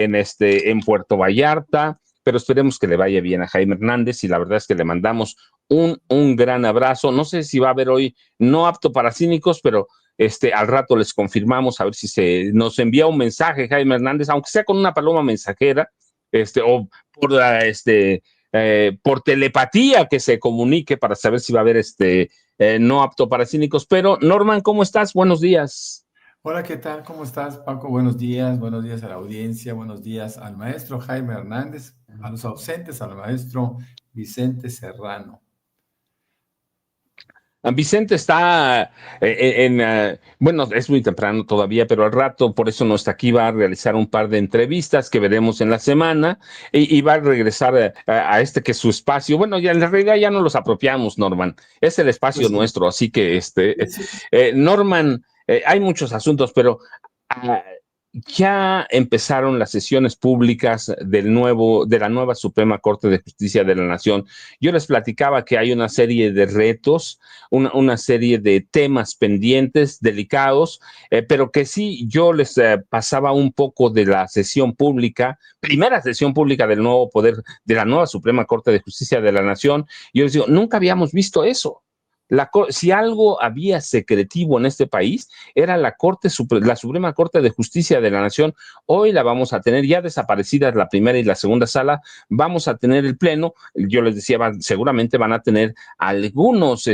en Puerto Vallarta, pero esperemos que le vaya bien a Jaime Hernández y la verdad es que le mandamos un gran abrazo. No sé si va a haber hoy no apto para cínicos, pero al rato les confirmamos a ver si se nos envía un mensaje Jaime Hernández, aunque sea con una paloma mensajera, o por por telepatía que se comunique para saber si va a haber no apto para cínicos. Pero Norman, ¿cómo estás? Buenos días. Hola, ¿qué tal? ¿Cómo estás, Paco? Buenos días a la audiencia, buenos días al maestro Jaime Hernández, a los ausentes, al maestro Vicente Serrano. Vicente está bueno, es muy temprano todavía, pero al rato, por eso no está aquí, va a realizar un par de entrevistas que veremos en la semana y va a regresar a que es su espacio. Bueno, ya en realidad ya no los apropiamos, Norman, es el espacio Pues sí, nuestro, así que sí, sí. Norman, hay muchos asuntos, pero uh, ya empezaron las sesiones públicas de la nueva Suprema Corte de Justicia de la Nación. Yo les platicaba que hay una serie de retos, una serie de temas pendientes, delicados, pero que sí, yo les pasaba un poco de la sesión pública, primera sesión pública del nuevo poder, de la nueva Suprema Corte de Justicia de la Nación. Y yo les digo, nunca habíamos visto eso. Si algo había secretivo en este país, era la Suprema Corte de Justicia de la Nación. Hoy la vamos a tener ya desaparecidas la primera y la segunda sala, vamos a tener el pleno. Yo les decía, seguramente van a tener algunos,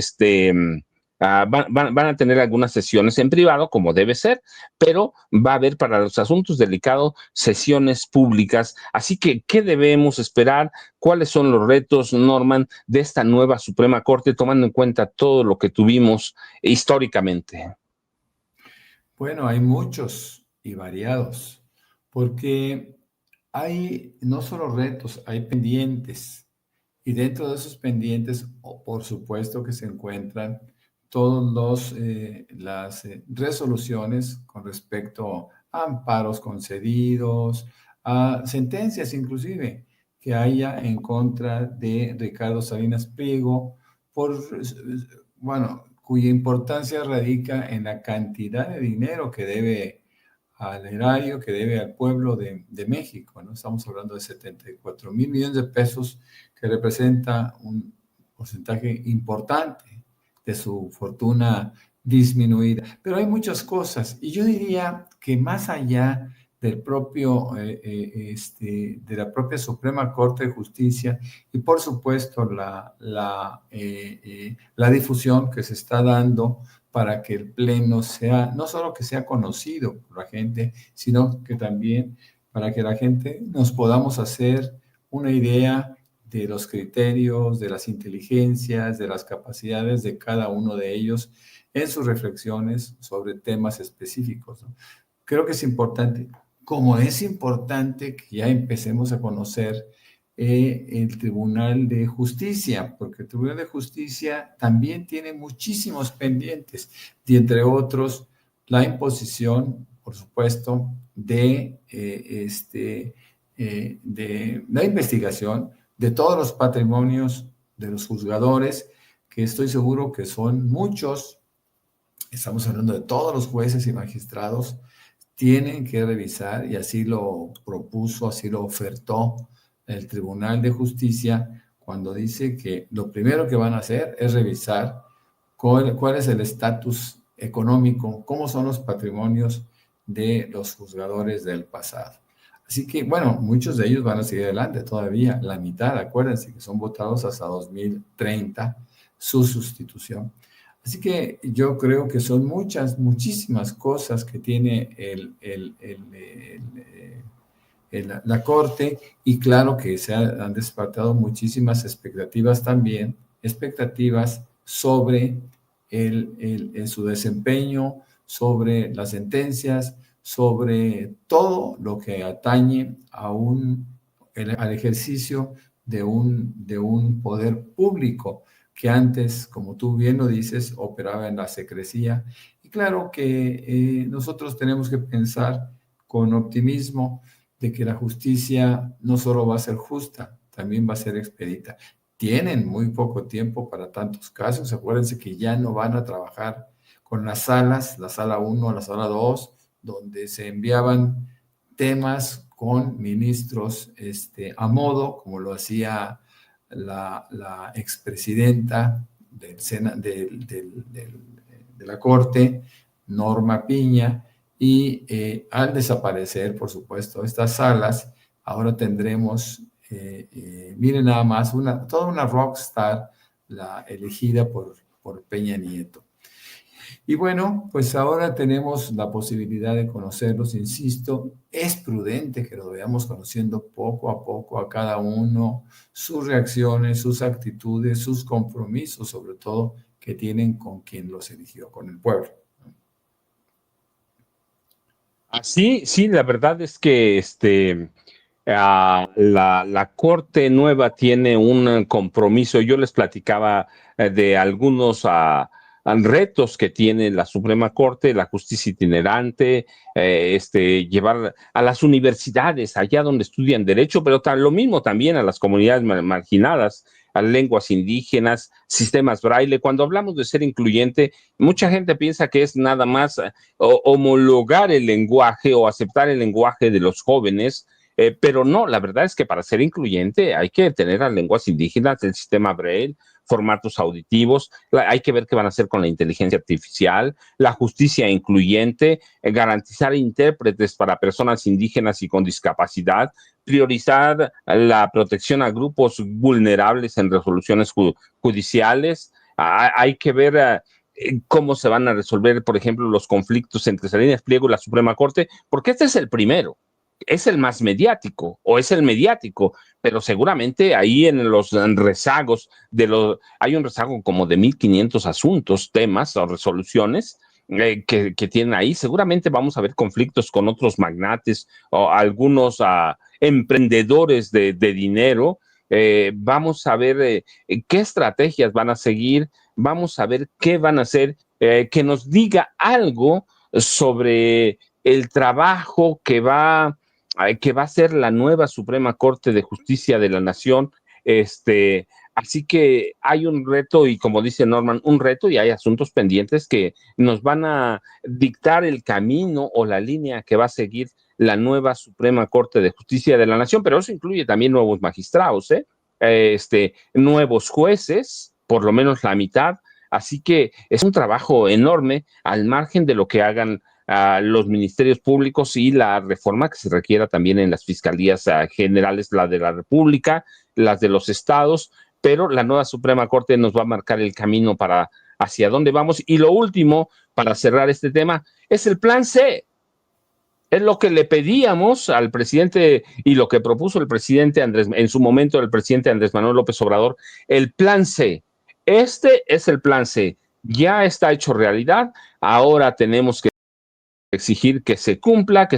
van a tener algunas sesiones en privado, como debe ser, pero va a haber para los asuntos delicados sesiones públicas. Así que, ¿qué debemos esperar? ¿Cuáles son los retos, Norman, de esta nueva Suprema Corte, tomando en cuenta todo lo que tuvimos históricamente? Bueno, hay muchos y variados, porque hay no solo retos, hay pendientes. Y dentro de esos pendientes, por supuesto que se encuentran todas las resoluciones con respecto a amparos concedidos, a sentencias inclusive que haya en contra de Ricardo Salinas Pliego, bueno, cuya importancia radica en la cantidad de dinero que debe al erario, que debe al pueblo de México, ¿no? Estamos hablando de 74,000 millones de pesos, que representa un porcentaje importante de su fortuna disminuida. Pero hay muchas cosas, y yo diría que más allá del propio, de la propia Suprema Corte de Justicia y por supuesto la difusión que se está dando para que el pleno sea, no solo que sea conocido por la gente, sino que también para que la gente nos podamos hacer una idea de los criterios, de las inteligencias, de las capacidades de cada uno de ellos en sus reflexiones sobre temas específicos, ¿no? Creo que es importante, como es importante que ya empecemos a conocer el Tribunal de Justicia, porque el Tribunal de Justicia también tiene muchísimos pendientes, y entre otros la imposición, por supuesto, de la investigación de todos los patrimonios de los juzgadores, que estoy seguro que son muchos. Estamos hablando de todos los jueces y magistrados, tienen que revisar, y así lo propuso, así lo ofertó el Tribunal de Justicia, cuando dice que lo primero que van a hacer es revisar cuál es el estatus económico, cómo son los patrimonios de los juzgadores del pasado. Así que, bueno, muchos de ellos van a seguir adelante todavía, la mitad, acuérdense que son votados hasta 2030, su sustitución. Así que yo creo que son muchísimas cosas que tiene la Corte, y claro que se han despertado muchísimas expectativas también, expectativas sobre su desempeño, sobre las sentencias, sobre todo lo que atañe al ejercicio de un poder público que antes, como tú bien lo dices, operaba en la secrecía. Y claro que nosotros tenemos que pensar con optimismo de que la justicia no solo va a ser justa, también va a ser expedita. Tienen muy poco tiempo para tantos casos. Acuérdense que ya no van a trabajar con las salas, la sala 1, la sala 2, donde se enviaban temas con ministros a modo, como lo hacía la expresidenta de la Corte, Norma Piña, y al desaparecer, por supuesto, estas salas, ahora tendremos, miren nada más, toda una rockstar, la elegida por Peña Nieto. Y bueno, pues ahora tenemos la posibilidad de conocerlos, insisto, es prudente que lo veamos conociendo poco a poco a cada uno, sus reacciones, sus actitudes, sus compromisos, sobre todo, que tienen con quien los eligió, con el pueblo. Sí, sí, la verdad es que la Corte Nueva tiene un compromiso. Yo les platicaba de algunos retos que tiene la Suprema Corte, la justicia itinerante, llevar a las universidades, allá donde estudian derecho, pero lo mismo también a las comunidades marginadas, a lenguas indígenas, sistemas braille. Cuando hablamos de ser incluyente, mucha gente piensa que es nada más homologar el lenguaje o aceptar el lenguaje de los jóvenes, pero no, la verdad es que para ser incluyente hay que tener las lenguas indígenas, el sistema Braille, formatos auditivos, hay que ver qué van a hacer con la inteligencia artificial, la justicia incluyente, garantizar intérpretes para personas indígenas y con discapacidad, priorizar la protección a grupos vulnerables en resoluciones judiciales, hay que ver cómo se van a resolver, por ejemplo, los conflictos entre Salinas Pliego y la Suprema Corte, porque este es el primero, es el más mediático o es el mediático, pero seguramente ahí en los rezagos hay un rezago como de 1,500 asuntos, temas o resoluciones que tienen ahí. Seguramente vamos a ver conflictos con otros magnates o algunos emprendedores de dinero. Vamos a ver qué estrategias van a seguir, vamos a ver qué van a hacer, que nos diga algo sobre el trabajo que va a ser la nueva Suprema Corte de Justicia de la Nación. Así que hay un reto y como dice Norman, un reto y hay asuntos pendientes que nos van a dictar el camino o la línea que va a seguir la nueva Suprema Corte de Justicia de la Nación, pero eso incluye también nuevos magistrados, nuevos jueces, por lo menos la mitad. Así que es un trabajo enorme al margen de lo que hagan los ministerios públicos y la reforma que se requiera también en las fiscalías generales, la de la República, las de los estados, pero la nueva Suprema Corte nos va a marcar el camino para hacia dónde vamos. Y lo último, para cerrar este tema, es el plan C. Es lo que le pedíamos al presidente y lo que propuso el presidente en su momento, el presidente Andrés Manuel López Obrador, el plan C. Este es el plan C. Ya está hecho realidad. Ahora tenemos que exigir que se cumpla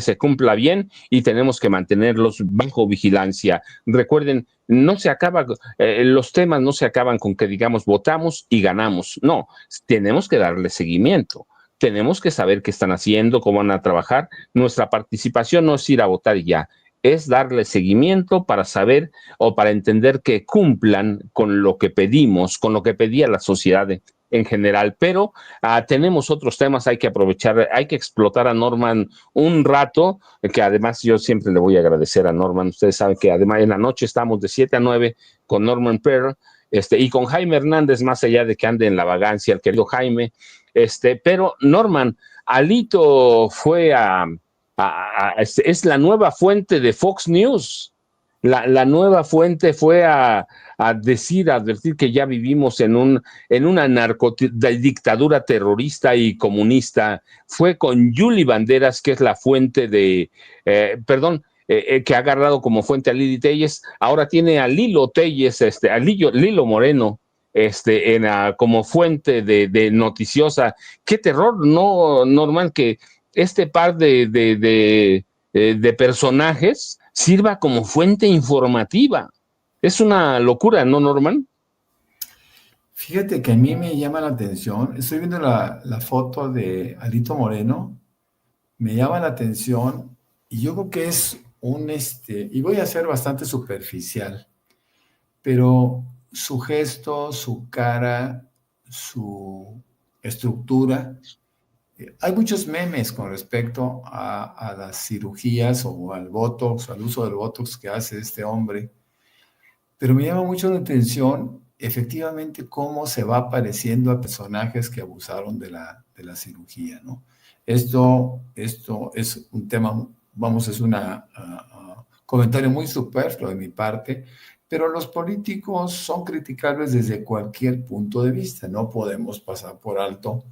bien y tenemos que mantenerlos bajo vigilancia. Recuerden, los temas no se acaban con que digamos votamos y ganamos. No, tenemos que darle seguimiento. Tenemos que saber qué están haciendo, cómo van a trabajar. Nuestra participación no es ir a votar y ya, es darle seguimiento para saber o para entender que cumplan con lo que pedimos, con lo que pedía la sociedad en general, pero tenemos otros temas, hay que aprovechar, hay que explotar a Norman un rato, que además yo siempre le voy a agradecer a Norman, ustedes saben que además en la noche estamos de 7 a 9 con Norman Perr, y con Jaime Hernández, más allá de que ande en la vagancia, el querido Jaime, pero Norman, Alito fue es la nueva fuente de Fox News. La nueva fuente fue a advertir que ya vivimos en una dictadura terrorista y comunista. Fue con Yuli Banderas, que es la fuente que ha agarrado como fuente a Lili Telles. Ahora tiene a Lilo Telles, a Lilo Moreno, como fuente de noticiosa. Qué terror, ¿no, Norman? Que este par de personajes sirva como fuente informativa. Es una locura, ¿no, Norman? Fíjate que a mí me llama la atención, estoy viendo la foto de Alito Moreno, me llama la atención y yo creo que es y voy a ser bastante superficial, pero su gesto, su cara, su estructura, Hay muchos memes con respecto a las cirugías o al Botox, al uso del Botox que hace este hombre, pero me llama mucho la atención efectivamente cómo se va pareciendo a personajes que abusaron de la cirugía, ¿no? Esto es un tema, vamos, es un comentario muy superfluo de mi parte, pero los políticos son criticables desde cualquier punto de vista. No podemos pasar por alto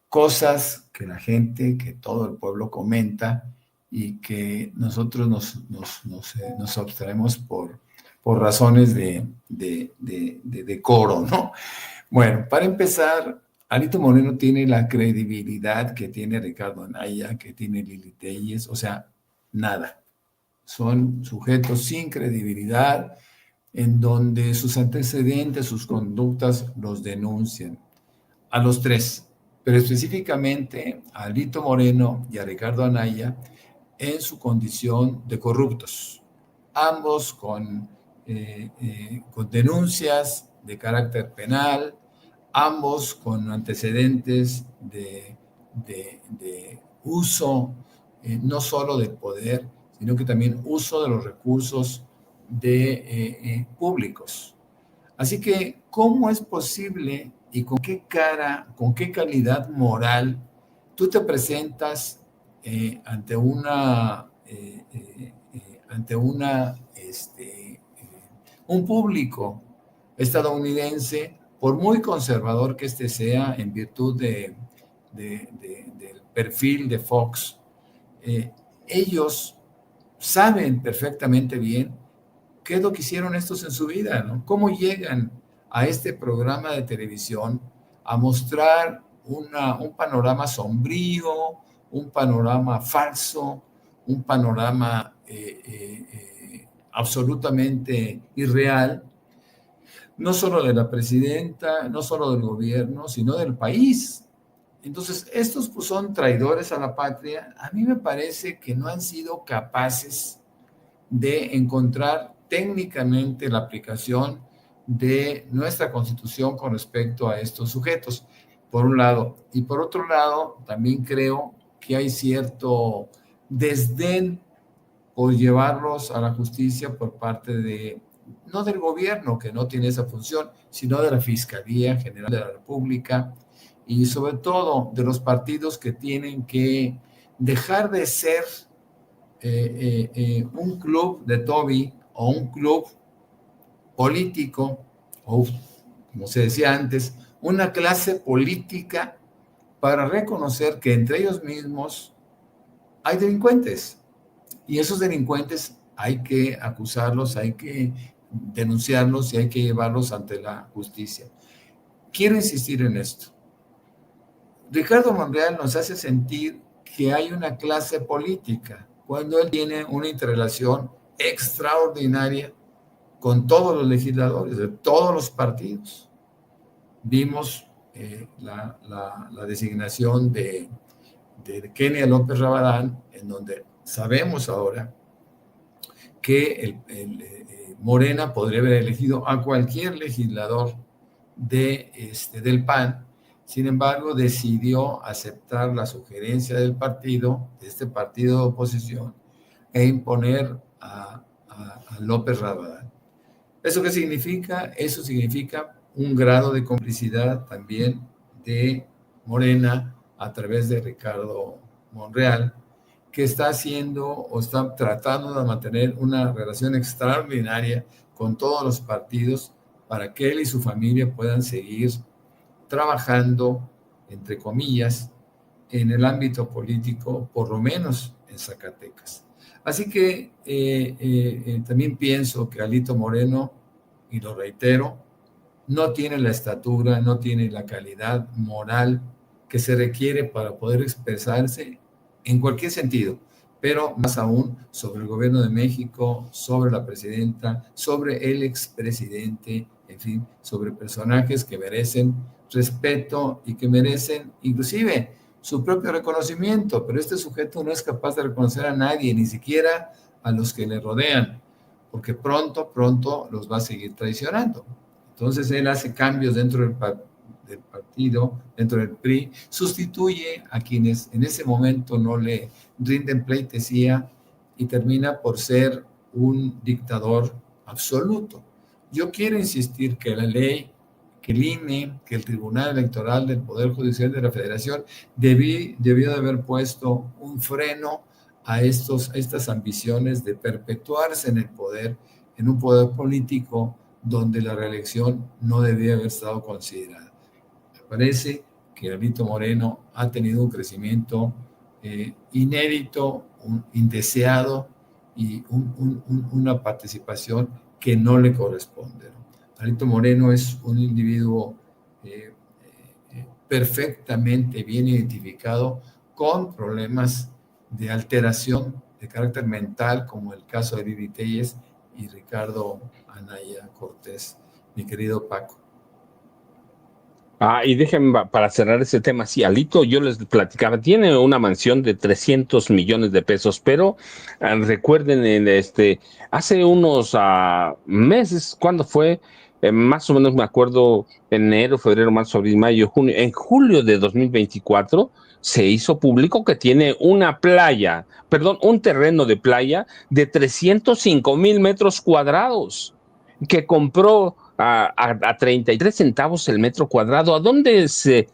cosas que la gente, que todo el pueblo comenta y que nosotros nos abstraemos por razones de decoro, ¿no? Bueno, para empezar, Alito Moreno tiene la credibilidad que tiene Ricardo Anaya, que tiene Lili Telles, o sea, nada. Son sujetos sin credibilidad en donde sus antecedentes, sus conductas los denuncian. A los tres, pero específicamente a Alito Moreno y a Ricardo Anaya en su condición de corruptos, ambos con denuncias de carácter penal, ambos con antecedentes de uso no solo del poder, sino que también uso de los recursos públicos. Así que, ¿cómo es posible y con qué cara, con qué calidad moral tú te presentas ante un público estadounidense, por muy conservador que este sea, en virtud del perfil de Fox? Ellos saben perfectamente bien qué es lo que hicieron estos en su vida, ¿no? ¿Cómo llegan a este programa de televisión a mostrar un panorama sombrío, un panorama falso, un panorama absolutamente irreal, no solo de la presidenta, no solo del gobierno, sino del país? Entonces, estos pues, son traidores a la patria. A mí me parece que no han sido capaces de encontrar técnicamente la aplicación de nuestra Constitución con respecto a estos sujetos, por un lado. Y por otro lado, también creo que hay cierto desdén por llevarlos a la justicia por parte no del gobierno, que no tiene esa función, sino de la Fiscalía General de la República y sobre todo de los partidos que tienen que dejar de ser un club de Toby o un club político, o como se decía antes, una clase política para reconocer que entre ellos mismos hay delincuentes. Y esos delincuentes hay que acusarlos, hay que denunciarlos y hay que llevarlos ante la justicia. Quiero insistir en esto. Ricardo Monreal nos hace sentir que hay una clase política cuando él tiene una interrelación extraordinaria con todos los legisladores de todos los partidos. Vimos la designación de Kenia López Rabadán, en donde sabemos ahora que Morena podría haber elegido a cualquier legislador del PAN. Sin embargo, decidió aceptar la sugerencia del partido, de este partido de oposición, e imponer a López Rabadán. ¿Eso qué significa? Eso significa un grado de complicidad también de Morena a través de Ricardo Monreal, que está haciendo o está tratando de mantener una relación extraordinaria con todos los partidos para que él y su familia puedan seguir trabajando, entre comillas, en el ámbito político, por lo menos en Zacatecas. Así que también pienso que Alito Moreno, y lo reitero, no tiene la estatura, no tiene la calidad moral que se requiere para poder expresarse en cualquier sentido, pero más aún sobre el gobierno de México, sobre la presidenta, sobre el expresidente, en fin, sobre personajes que merecen respeto y que merecen inclusive su propio reconocimiento, pero este sujeto no es capaz de reconocer a nadie, ni siquiera a los que le rodean, porque pronto los va a seguir traicionando. Entonces él hace cambios dentro del partido, dentro del PRI, sustituye a quienes en ese momento no le rinden pleitesía y termina por ser un dictador absoluto. Yo quiero insistir que la ley, que el INE, que el Tribunal Electoral del Poder Judicial de la Federación debió de haber puesto un freno a estas ambiciones de perpetuarse en el poder, en un poder político donde la reelección no debía haber estado considerada. Me parece que Alito Moreno ha tenido un crecimiento inédito, indeseado y una participación que no le corresponde. Alito Moreno es un individuo perfectamente bien identificado con problemas de alteración de carácter mental, como el caso de Lili Telles y Ricardo Anaya Cortés, mi querido Paco. Y déjenme, para cerrar ese tema, sí, Alito, yo les platicaba, tiene una mansión de 300 millones de pesos, pero recuerden, hace unos meses, ¿cuándo fue? Más o menos me acuerdo, enero, febrero, marzo, abril, mayo, junio, en julio de 2024 se hizo público que tiene un terreno de playa de 305,000 metros cuadrados, que compró a 33 centavos el metro cuadrado. ¿A dónde se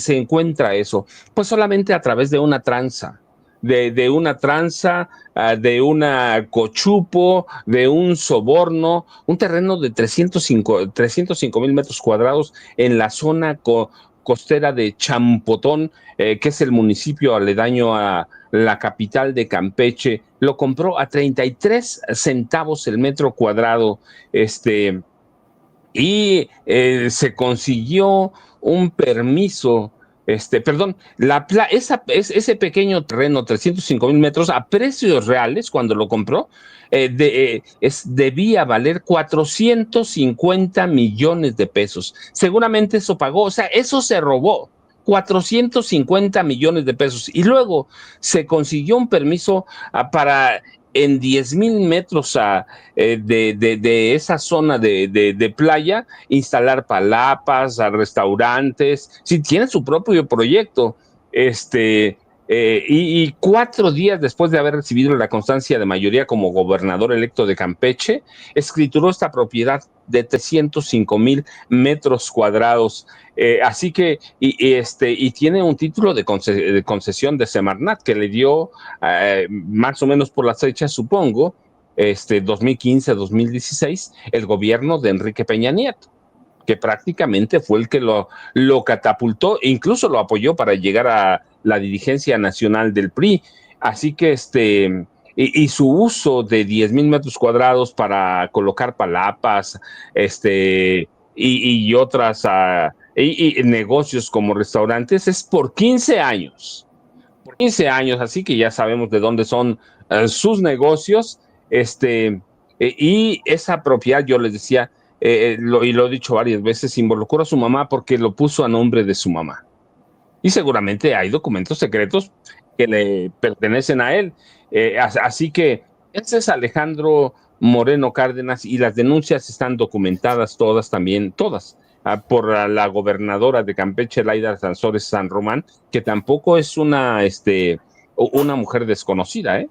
encuentra eso? Pues solamente a través de una tranza, de una tranza, de una cochupo, de un soborno, un terreno de 305,000 metros cuadrados en la zona costera de Champotón, que es el municipio aledaño a la capital de Campeche. Lo compró a 33 centavos el metro cuadrado, se consiguió un permiso, ese pequeño terreno, 305,000 metros, a precios reales, cuando lo compró, debía valer 450 millones de pesos. Seguramente eso pagó, o sea, eso se robó. 450 millones de pesos. Y luego se consiguió un permiso para en 10,000 metros de esa zona de playa, instalar palapas, a restaurantes. Sí, tiene su propio proyecto. Y 4 días después de haber recibido la constancia de mayoría como gobernador electo de Campeche, escrituró esta propiedad de 305,000 metros cuadrados. Así que, y tiene un título de concesión de Semarnat que le dio más o menos por las fechas, supongo, 2015-2016, el gobierno de Enrique Peña Nieto, que prácticamente fue el que lo catapultó, e incluso lo apoyó para llegar a la dirigencia nacional del PRI. Así que y su uso de 10,000 metros cuadrados para colocar palapas, y otras, y negocios como restaurantes, es por 15 años. Por 15 años, así que ya sabemos de dónde son sus negocios. Y esa propiedad, yo les decía, y lo he dicho varias veces, involucró a su mamá porque lo puso a nombre de su mamá. Y seguramente hay documentos secretos que le pertenecen a él. Así que ese es Alejandro Moreno Cárdenas, y las denuncias están documentadas todas también, todas, por la gobernadora de Campeche, Laida Sansores San Román, que tampoco es una mujer desconocida, ¿eh?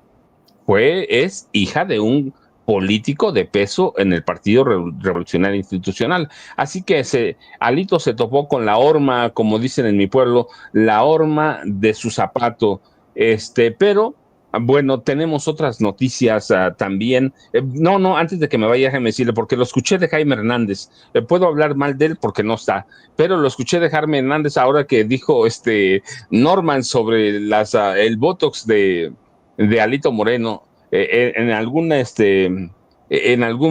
Es hija de un político de peso en el Partido Revolucionario Institucional. Así que Alito se topó con la horma, como dicen en mi pueblo, la horma de su zapato. Pero bueno, tenemos otras noticias también. No, antes de que me vaya, déjame decirle, porque lo escuché de Jaime Hernández. Puedo hablar mal de él porque no está, pero lo escuché de Jaime Hernández ahora que dijo Norman sobre el Botox de Alito Moreno. En algún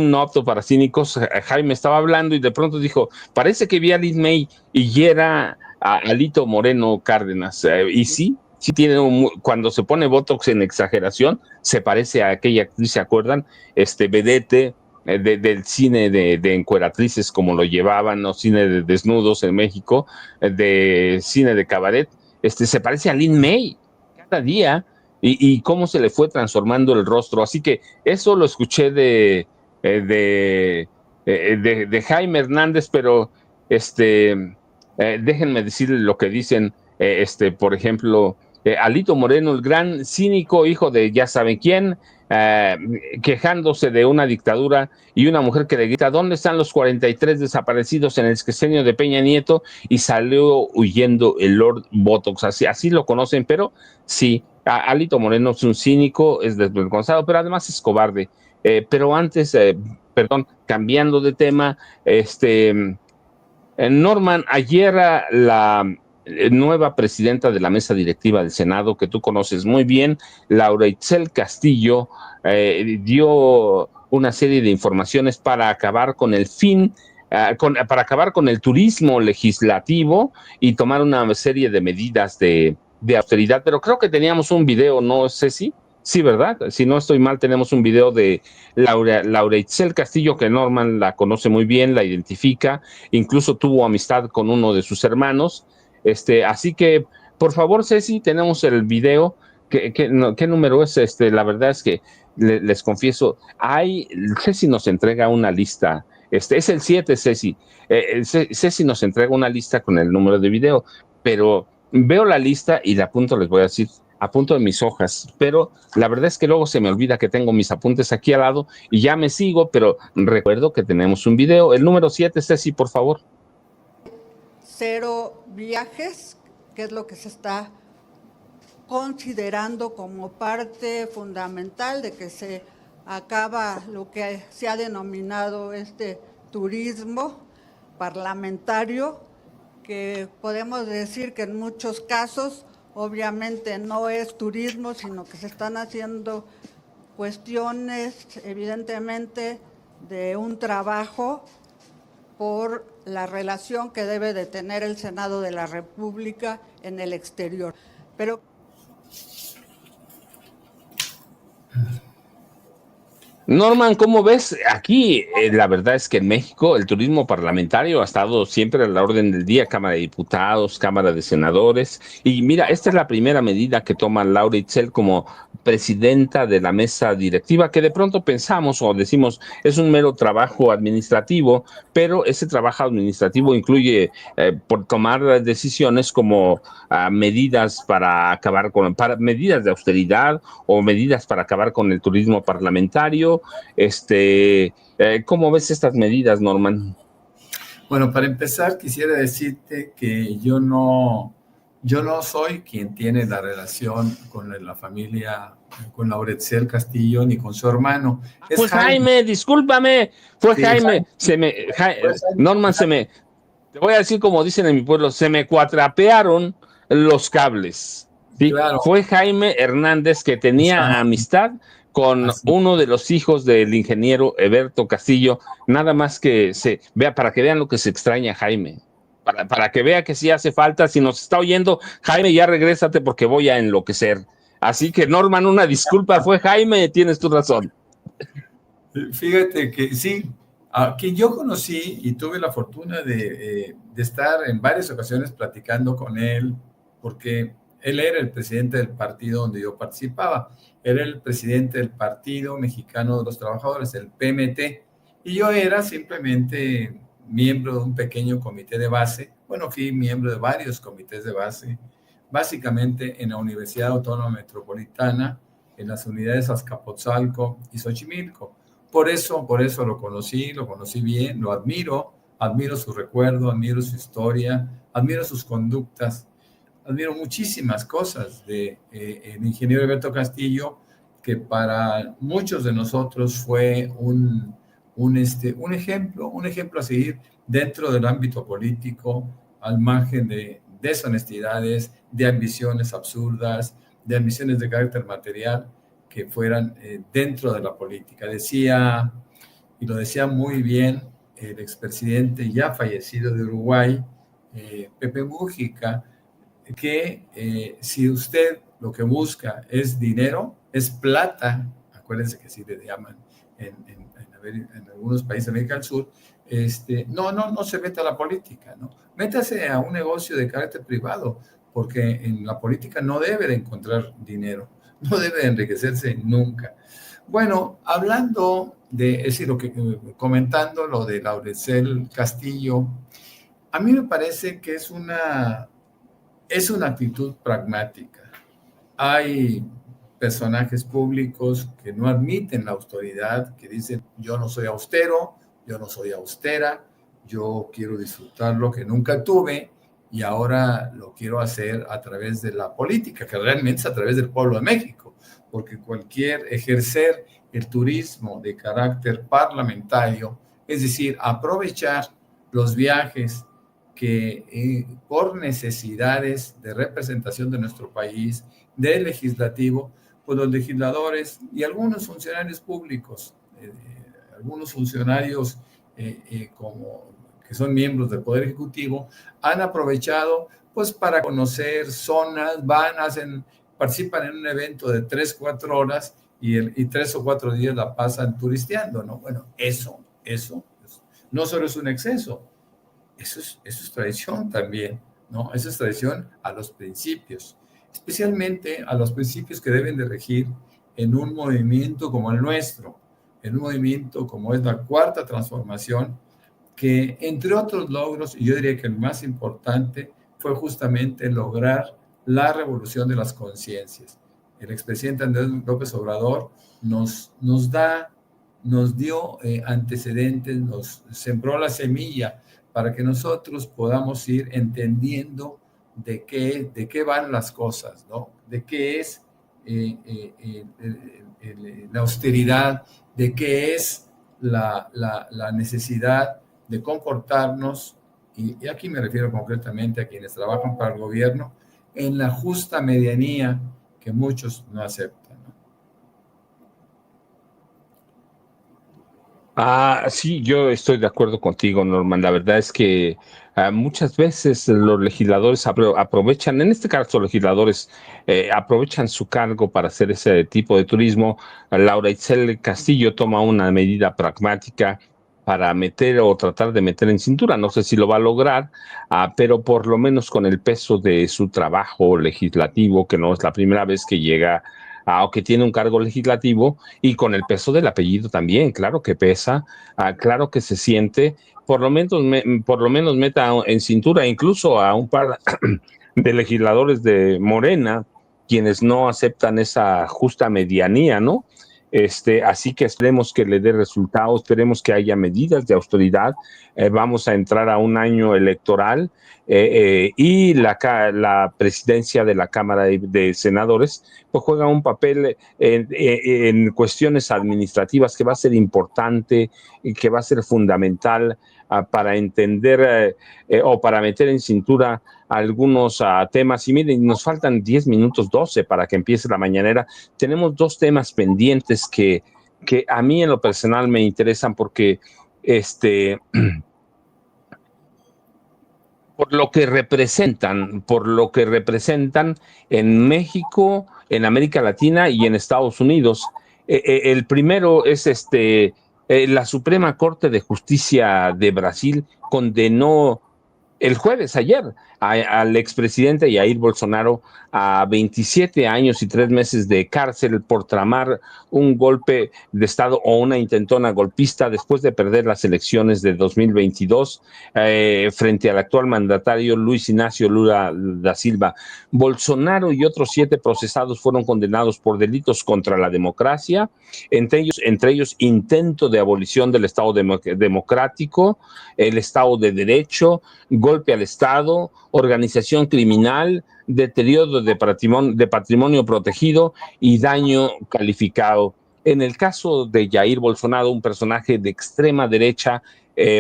no apto para cínicos, Jaime estaba hablando y de pronto dijo, parece que vi a Lin May y era a Alito Moreno Cárdenas. Y sí tiene cuando se pone Botox en exageración, se parece a aquella actriz, ¿se acuerdan? Vedette del cine de encueratrices, como lo llevaban, o cine de desnudos en México, de cine de cabaret. Se parece a Lin May cada día. Y cómo se le fue transformando el rostro. Así que eso lo escuché de Jaime Hernández, pero Déjenme decirle lo que dicen, por ejemplo, Alito Moreno, el gran cínico, hijo de ya saben quién, eh, quejándose de una dictadura y una mujer que le grita, ¿dónde están los 43 desaparecidos en el sexenio de Peña Nieto? Y salió huyendo el Lord Botox, así lo conocen, pero sí, Alito Moreno es un cínico, es desvergonzado, pero además es cobarde. Pero antes, perdón, cambiando de tema, Norman, ayer la nueva presidenta de la mesa directiva del Senado, que tú conoces muy bien, Laura Itzel Castillo, dio una serie de informaciones para acabar con el para acabar con el turismo legislativo y tomar una serie de medidas de austeridad. Pero creo que teníamos un video, ¿no, Ceci? Sí, ¿verdad? Si no estoy mal, tenemos un video de Laura Itzel Castillo, que Norman la conoce muy bien, la identifica, incluso tuvo amistad con uno de sus hermanos. Así que, por favor, Ceci, tenemos el video. ¿Qué número es? La verdad es que les confieso, Ceci nos entrega una lista. Es el 7, Ceci. Ceci nos entrega una lista con el número de video, pero veo la lista y le apunto, les voy a decir, apunto en mis hojas, pero la verdad es que luego se me olvida que tengo mis apuntes aquí al lado y ya me sigo, pero recuerdo que tenemos un video. El número 7, Ceci, por favor. Cero viajes, que es lo que se está considerando como parte fundamental de que se acaba lo que se ha denominado turismo parlamentario, que podemos decir que en muchos casos obviamente no es turismo, sino que se están haciendo cuestiones evidentemente de un trabajo por la relación que debe de tener el Senado de la República en el exterior. Pero Norman, ¿cómo ves? Aquí, la verdad es que en México el turismo parlamentario ha estado siempre a la orden del día, Cámara de Diputados, Cámara de Senadores. Y mira, esta es la primera medida que toma Laura Itzel como presidenta de la mesa directiva, que de pronto pensamos o decimos es un mero trabajo administrativo, pero ese trabajo administrativo incluye por tomar decisiones como medidas para acabar para medidas de austeridad o medidas para acabar con el turismo parlamentario. ¿Cómo ves estas medidas, Norman? Bueno, para empezar, quisiera decirte que yo no soy quien tiene la relación con la familia, con Lauretzel Castillo, ni con su hermano. Es pues Jaime, discúlpame, fue sí, Jaime. Norman, te voy a decir como dicen en mi pueblo, se me cuatrapearon los cables. ¿Sí? Claro. Fue Jaime Hernández, que tenía amistad con uno de los hijos del ingeniero Eberto Castillo, nada más que vea, para que vean lo que se extraña Jaime, para que vea que sí hace falta. Si nos está oyendo, Jaime, ya regrésate porque voy a enloquecer. Así que, Norman, una disculpa, fue Jaime, tienes tu razón. Fíjate que sí, quien yo conocí y tuve la fortuna de estar en varias ocasiones platicando con él, porque él era el presidente del partido donde yo participaba. Era el presidente del Partido Mexicano de los Trabajadores, el PMT, y yo era simplemente miembro de un pequeño comité de base. Bueno, fui miembro de varios comités de base, básicamente en la Universidad Autónoma Metropolitana, en las unidades Azcapotzalco y Xochimilco. Por eso lo conocí bien, lo admiro su recuerdo, admiro su historia, admiro sus conductas. Admiro muchísimas cosas de el ingeniero Eberto Castillo, que para muchos de nosotros fue un ejemplo a seguir dentro del ámbito político, al margen de deshonestidades, de ambiciones absurdas, de ambiciones de carácter material que fueran dentro de la política. Decía, y lo decía muy bien, el expresidente ya fallecido de Uruguay, Pepe Mujica, que si usted lo que busca es dinero, es plata, acuérdense que así le llaman en algunos países de América del Sur, no se meta a la política, ¿no? Métase a un negocio de carácter privado, porque en la política no debe de encontrar dinero, no debe de enriquecerse nunca. Bueno, hablando de, comentando lo de Lauretzel Castillo, A mí me parece que es una actitud pragmática. Hay personajes públicos que no admiten la austeridad, que dicen, yo no soy austero, yo no soy austera, yo quiero disfrutar lo que nunca tuve y ahora lo quiero hacer a través de la política, que realmente es a través del pueblo de México, porque cualquier ejercer el turismo de carácter parlamentario, es decir, aprovechar los viajes que por necesidades de representación de nuestro país, del legislativo, pues los legisladores y algunos funcionarios públicos, algunos funcionarios como que son miembros del Poder Ejecutivo, han aprovechado pues para conocer zonas, participan en un evento de 3, 4 horas y 3 o 4 días la pasan turisteando, ¿no? Bueno, eso no solo es un exceso, eso es traición también, ¿no? Eso es traición a los principios, especialmente a los principios que deben de regir en un movimiento como el nuestro, en un movimiento como es la Cuarta Transformación, que entre otros logros, y yo diría que el más importante, fue justamente lograr la revolución de las conciencias. El expresidente Andrés López Obrador nos dio antecedentes, nos sembró la semilla para que nosotros podamos ir entendiendo de qué van las cosas, ¿no? De qué es la austeridad, de qué es la necesidad de comportarnos, y aquí me refiero concretamente a quienes trabajan para el gobierno, en la justa medianía que muchos no aceptan, ¿no? Sí, yo estoy de acuerdo contigo, Norman. La verdad es que muchas veces los legisladores aprovechan, en este caso los legisladores aprovechan su cargo para hacer ese tipo de turismo. Laura Itzel Castillo toma una medida pragmática para meter o tratar de meter en cintura. No sé si lo va a lograr, pero por lo menos con el peso de su trabajo legislativo, que no es la primera vez que llega o que tiene un cargo legislativo, y con el peso del apellido también, claro que pesa, claro que se siente, por lo menos meta en cintura incluso a un par de legisladores de Morena, quienes no aceptan esa justa medianía, ¿no? Así que esperemos que le dé resultados, esperemos que haya medidas de austeridad. Vamos a entrar a un año electoral y la presidencia de la Cámara de Senadores pues juega un papel en cuestiones administrativas que va a ser importante y que va a ser fundamental para entender o para meter en cintura algunos temas. Y miren, nos faltan 10 minutos, 12 para que empiece la mañanera. Tenemos 2 temas pendientes que a mí en lo personal me interesan porque por lo que representan en México, en América Latina y en Estados Unidos. El primero es la Suprema Corte de Justicia de Brasil condenó el jueves, ayer, al expresidente Jair Bolsonaro a 27 años y 3 meses de cárcel por tramar un golpe de Estado o una intentona golpista después de perder las elecciones de 2022 frente al actual mandatario Luis Ignacio Lula da Silva. Bolsonaro y otros 7 procesados fueron condenados por delitos contra la democracia, entre ellos intento de abolición del Estado democrático, el Estado de Derecho, golpe al Estado, organización criminal, deterioro de patrimonio protegido y daño calificado. En el caso de Jair Bolsonaro, un personaje de extrema derecha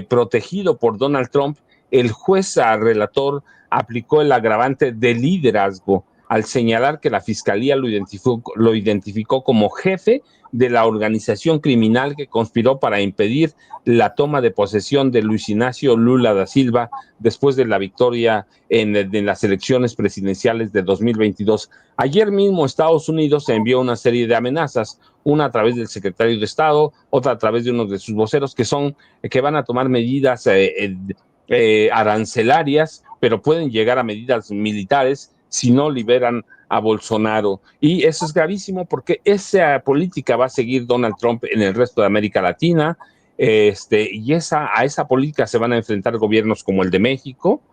protegido por Donald Trump, el juez relator aplicó el agravante de liderazgo al señalar que la fiscalía lo identificó como jefe de la organización criminal que conspiró para impedir la toma de posesión de Luis Ignacio Lula da Silva después de la victoria en las elecciones presidenciales de 2022. Ayer mismo Estados Unidos envió una serie de amenazas, una a través del secretario de Estado, otra a través de uno de sus voceros, que van a tomar medidas arancelarias, pero pueden llegar a medidas militares si no liberan a Bolsonaro. Y eso es gravísimo porque esa política va a seguir Donald Trump en el resto de América Latina. y a esa política se van a enfrentar gobiernos como el de México,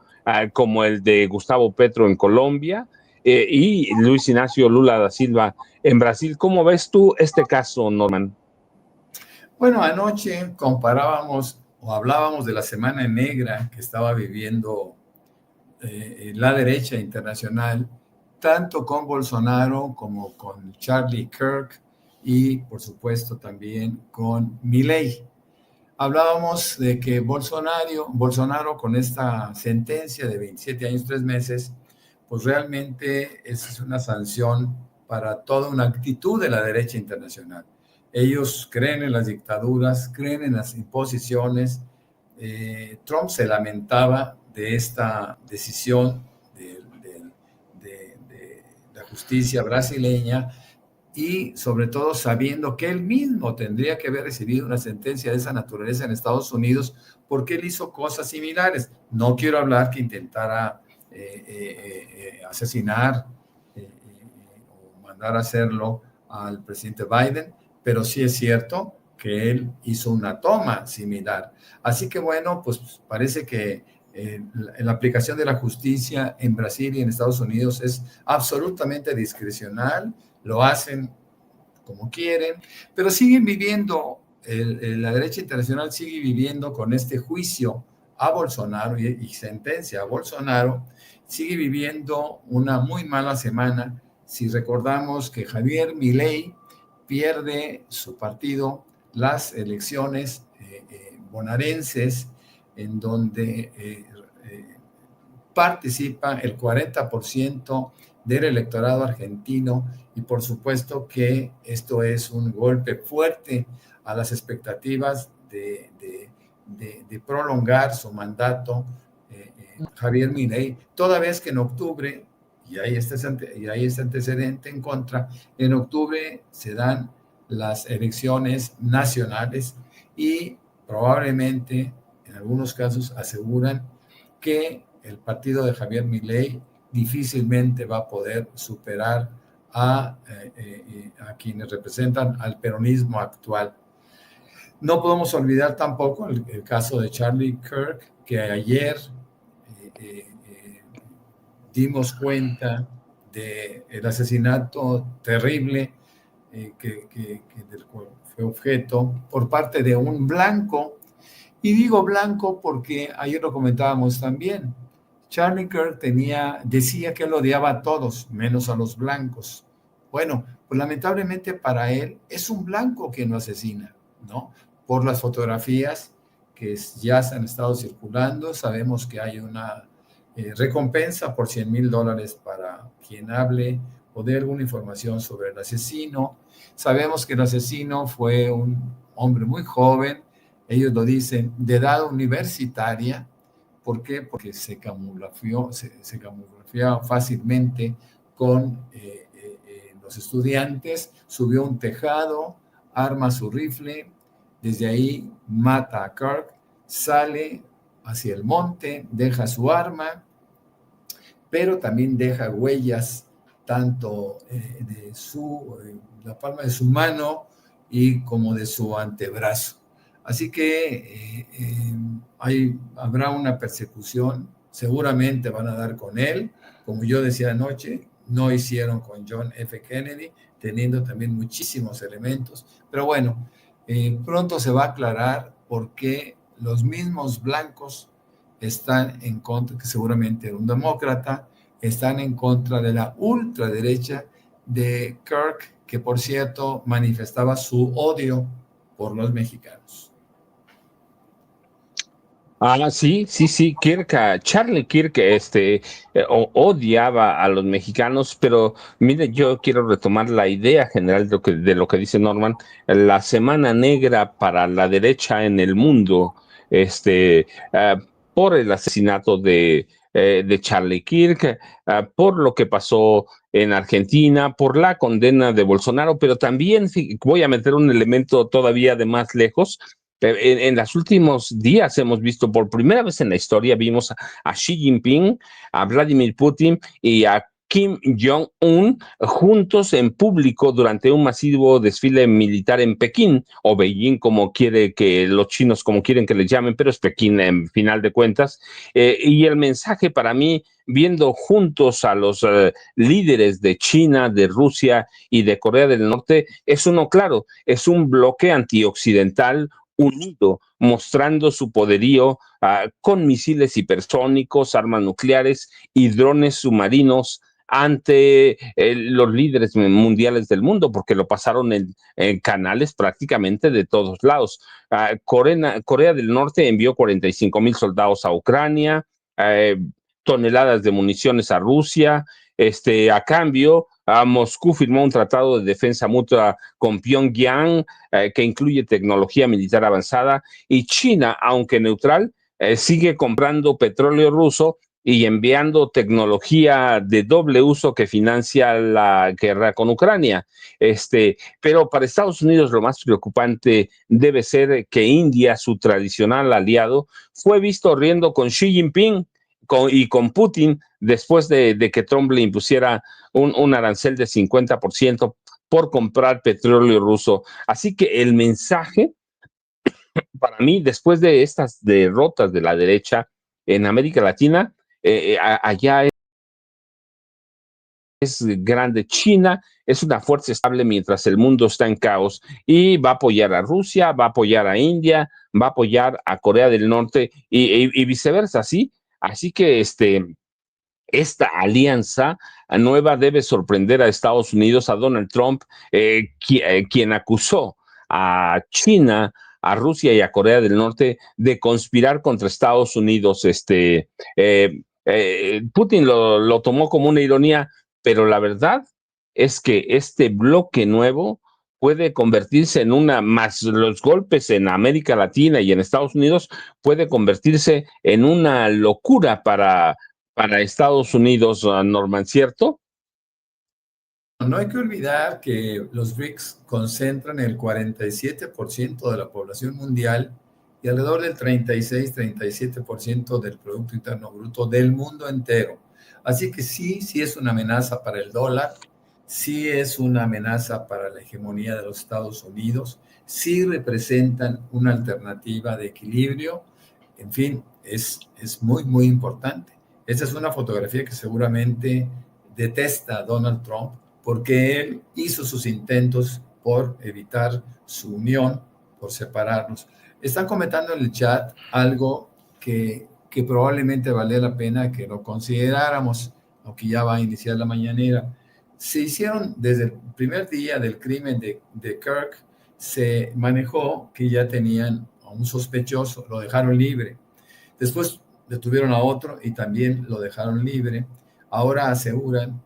como el de Gustavo Petro en Colombia, y Luis Ignacio Lula da Silva en Brasil. ¿Cómo ves tú este caso, Norman? Bueno, anoche comparábamos o hablábamos de la semana negra que estaba viviendo la derecha internacional, tanto con Bolsonaro como con Charlie Kirk y, por supuesto, también con Milei. Hablábamos de que Bolsonaro con esta sentencia de 27 años, 3 meses, pues realmente es una sanción para toda una actitud de la derecha internacional. Ellos creen en las dictaduras, creen en las imposiciones. Trump se lamentaba de esta decisión de la justicia brasileña y sobre todo sabiendo que él mismo tendría que haber recibido una sentencia de esa naturaleza en Estados Unidos porque él hizo cosas similares. No quiero hablar que intentara asesinar o mandar a hacerlo al presidente Biden, pero sí es cierto que él hizo una toma similar. Así que bueno, pues parece que la aplicación de la justicia en Brasil y en Estados Unidos es absolutamente discrecional, lo hacen como quieren, pero siguen viviendo, la derecha internacional sigue viviendo con este juicio a Bolsonaro y sentencia a Bolsonaro, sigue viviendo una muy mala semana. Si recordamos que Javier Milei pierde su partido las elecciones bonaerenses, en donde participa el 40% del electorado argentino, y por supuesto que esto es un golpe fuerte a las expectativas de prolongar su mandato Javier Milei, toda vez que en octubre, y hay este antecedente en contra, en octubre se dan las elecciones nacionales y probablemente en algunos casos aseguran que el partido de Javier Milei difícilmente va a poder superar a quienes representan al peronismo actual. No podemos olvidar tampoco el caso de Charlie Kirk, que ayer dimos cuenta del asesinato terrible del cual fue objeto por parte de un blanco. Y digo blanco porque ayer lo comentábamos también. Charlie Kirk decía que él odiaba a todos, menos a los blancos. Bueno, pues lamentablemente para él es un blanco quien lo asesina, ¿no? Por las fotografías que ya se han estado circulando, sabemos que hay una recompensa por $100,000 para quien hable o dé alguna información sobre el asesino. Sabemos que el asesino fue un hombre muy joven, ellos lo dicen, de edad universitaria. ¿Por qué? Porque se camuflajeó fácilmente con los estudiantes, subió a un tejado, arma su rifle, desde ahí mata a Kirk, sale hacia el monte, deja su arma, pero también deja huellas tanto de la palma de su mano y como de su antebrazo. Así que habrá una persecución, seguramente van a dar con él, como yo decía anoche, no hicieron con John F. Kennedy, teniendo también muchísimos elementos, pero bueno, pronto se va a aclarar por qué los mismos blancos están en contra, que seguramente era un demócrata, están en contra de la ultraderecha de Kirk, que por cierto manifestaba su odio por los mexicanos. Sí, Charlie Kirk, odiaba a los mexicanos, pero mire, yo quiero retomar la idea general de lo que dice Norman, la semana negra para la derecha en el mundo, por el asesinato de Charlie Kirk, por lo que pasó en Argentina, por la condena de Bolsonaro, pero también voy a meter un elemento todavía de más lejos. En los últimos días hemos visto por primera vez en la historia, vimos a Xi Jinping, a Vladimir Putin y a Kim Jong-un juntos en público durante un masivo desfile militar en Pekín, o Beijing, como quiere que los chinos, como quieren que les llamen, pero es Pekín en final de cuentas. Y el mensaje para mí, viendo juntos a los líderes de China, de Rusia y de Corea del Norte, es uno claro, es un bloque antиoccidental unido, mostrando su poderío con misiles hipersónicos, armas nucleares y drones submarinos ante los líderes mundiales del mundo, porque lo pasaron en canales prácticamente de todos lados. Corea del Norte envió 45,000 soldados a Ucrania, toneladas de municiones a Rusia. A cambio, Moscú firmó un tratado de defensa mutua con Pyongyang que incluye tecnología militar avanzada, y China, aunque neutral, sigue comprando petróleo ruso y enviando tecnología de doble uso que financia la guerra con Ucrania. Pero para Estados Unidos lo más preocupante debe ser que India, su tradicional aliado, fue visto riendo con Xi Jinping y con Putin después de que Trump le impusiera un arancel de 50% por comprar petróleo ruso. Así que el mensaje, para mí, después de estas derrotas de la derecha en América Latina, allá es grande. China es una fuerza estable mientras el mundo está en caos, y va a apoyar a Rusia, va a apoyar a India, va a apoyar a Corea del Norte y viceversa, ¿sí? Así que esta alianza nueva debe sorprender a Estados Unidos, a Donald Trump, quien acusó a China, a Rusia y a Corea del Norte de conspirar contra Estados Unidos. Putin lo tomó como una ironía, pero la verdad es que este bloque nuevo puede convertirse en más los golpes en América Latina y en Estados Unidos, puede convertirse en una locura para Estados Unidos, Norman, ¿cierto? No hay que olvidar que los BRICS concentran el 47% de la población mundial y alrededor del 36-37% del Producto Interno Bruto del mundo entero. Así que sí es una amenaza para el dólar, sí es una amenaza para la hegemonía de los Estados Unidos, sí representan una alternativa de equilibrio. En fin, es muy, muy importante. Esa es una fotografía que seguramente detesta Donald Trump, porque él hizo sus intentos por evitar su unión, por separarnos. Están comentando en el chat algo que probablemente vale la pena que lo consideráramos, aunque ya va a iniciar la mañanera. Se hicieron desde el primer día del crimen de Kirk, se manejó que ya tenían a un sospechoso, lo dejaron libre. Después detuvieron a otro y también lo dejaron libre. Ahora aseguran,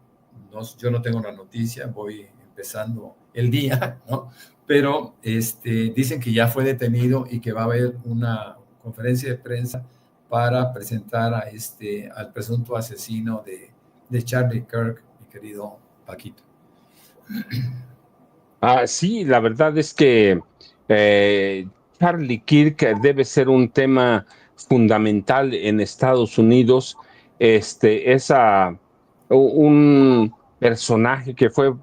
yo no tengo la noticia, voy empezando el día, ¿no? Pero dicen que ya fue detenido y que va a haber una conferencia de prensa para presentar al presunto asesino de Charlie Kirk, mi querido Paquito. Sí, la verdad es que Charlie Kirk debe ser un tema fundamental en Estados Unidos. Es un personaje que fue,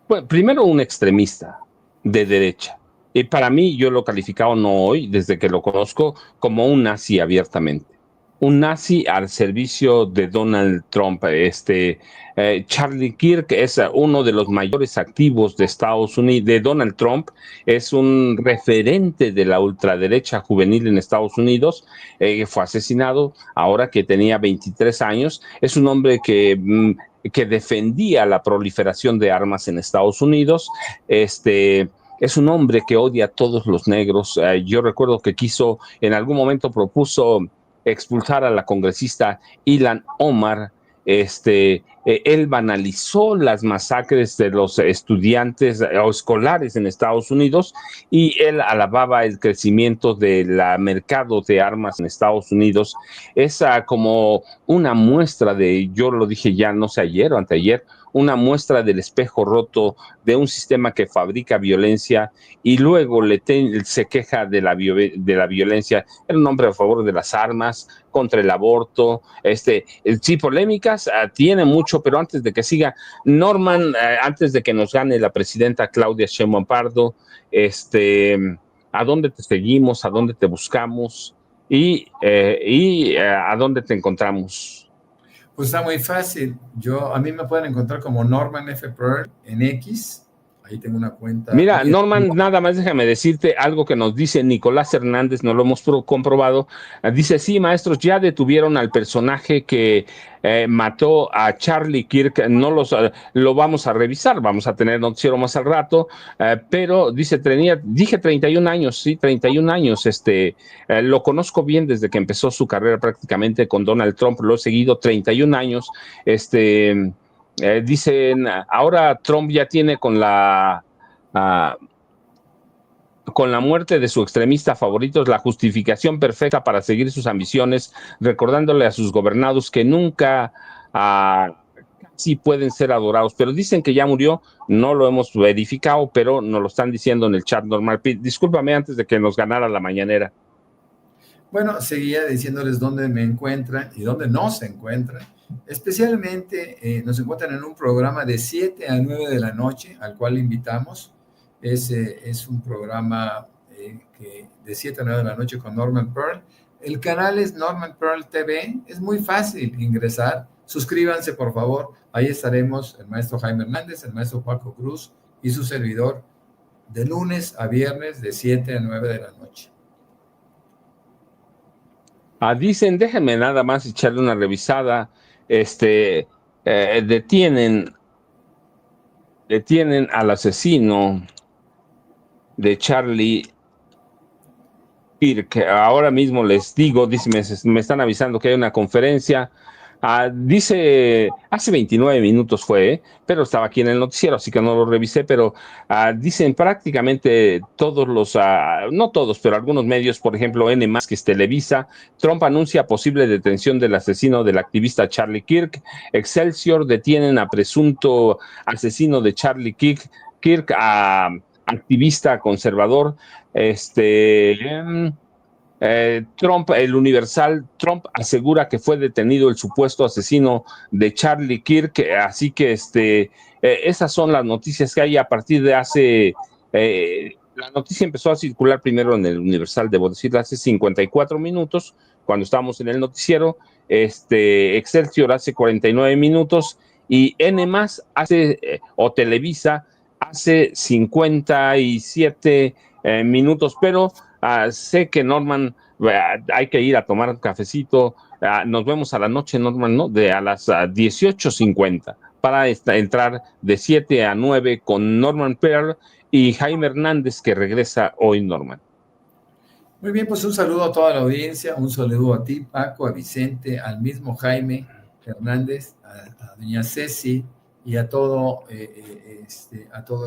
bueno, primero un extremista de derecha. Y para mí, yo lo calificaba no hoy, desde que lo conozco, como un nazi abiertamente. Un nazi al servicio de Donald Trump. Charlie Kirk es uno de los mayores activos de Estados Unidos, de Donald Trump, es un referente de la ultraderecha juvenil en Estados Unidos, fue asesinado ahora que tenía 23 años, es un hombre que defendía la proliferación de armas en Estados Unidos. Es un hombre que odia a todos los negros. Yo recuerdo que en algún momento propuso expulsar a la congresista Ilhan Omar. Él banalizó las masacres de los estudiantes o escolares en Estados Unidos, y él alababa el crecimiento del mercado de armas en Estados Unidos. Es como una muestra yo lo dije ya, no sé, ayer o anteayer, una muestra del espejo roto de un sistema que fabrica violencia y luego se queja de la violencia. Era un hombre a favor de las armas, contra el aborto. Sí, polémicas tiene mucho, pero antes de que siga, Norman, antes de que nos gane la presidenta Claudia Sheinbaum Pardo, ¿a dónde te seguimos? ¿A dónde te buscamos? Y ¿a dónde te encontramos? Pues está muy fácil. A mí me pueden encontrar como Norman F. Pearl en X. Ahí tengo una cuenta. Mira, Norman, nada más déjame decirte algo que nos dice Nicolás Hernández, no lo hemos comprobado. Dice, sí, maestros, ya detuvieron al personaje que mató a Charlie Kirk. No lo vamos a revisar, vamos a tener noticiero más al rato, pero dice, dije 31 años, sí, 31 años. Lo conozco bien desde que empezó su carrera prácticamente con Donald Trump, lo he seguido 31 años. Dicen, ahora Trump ya tiene con la muerte de su extremista favorito la justificación perfecta para seguir sus ambiciones, recordándole a sus gobernados que nunca sí pueden ser adorados, pero dicen que ya murió, no lo hemos verificado, pero nos lo están diciendo en el chat normal. Discúlpame antes de que nos ganara la mañanera. Bueno, seguía diciéndoles dónde me encuentran y dónde no se encuentran. Especialmente nos encuentran en un programa de 7 a 9 de la noche, al cual invitamos. Es un programa de 7 a 9 de la noche con Norman Pearl. El canal es Norman Pearl TV. Es muy fácil ingresar. Suscríbanse, por favor. Ahí estaremos el maestro Jaime Hernández, el maestro Paco Cruz y su servidor de lunes a viernes de 7 a 9 de la noche. Dicen, déjenme nada más echarle una revisada. Detienen al asesino de Charlie Kirk. Ahora mismo les digo, me están avisando que hay una conferencia. Dice, hace 29 minutos fue, pero estaba aquí en el noticiero, así que no lo revisé, pero dicen prácticamente todos no todos, pero algunos medios, por ejemplo, N+, que es Televisa, Trump anuncia posible detención del asesino del activista Charlie Kirk. Excelsior, detienen a presunto asesino de Charlie Kirk, activista conservador. Trump, el Universal, Trump asegura que fue detenido el supuesto asesino de Charlie Kirk, así que esas son las noticias que hay a partir de la noticia empezó a circular primero en el Universal, debo decir, hace 54 minutos, cuando estábamos en el noticiero, Excelsior hace 49 minutos y N+ o Televisa hace 57 minutos, pero sé que Norman, hay que ir a tomar un cafecito. Nos vemos a la noche, Norman, ¿no? A las 18:50 para entrar de 7 a 9 con Norman Pearl y Jaime Hernández, que regresa hoy, Norman. Muy bien, pues un saludo a toda la audiencia, un saludo a ti, Paco, a Vicente, al mismo Jaime Hernández, a doña Ceci y a todas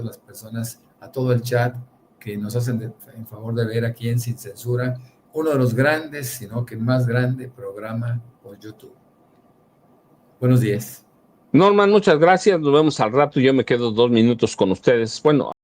las personas, a todo el chat que nos hacen en favor de ver aquí en Sin Censura, uno de los grandes, sino que el más grande programa por YouTube. Buenos días. Norman, muchas gracias. Nos vemos al rato. Yo me quedo 2 minutos con ustedes. Bueno.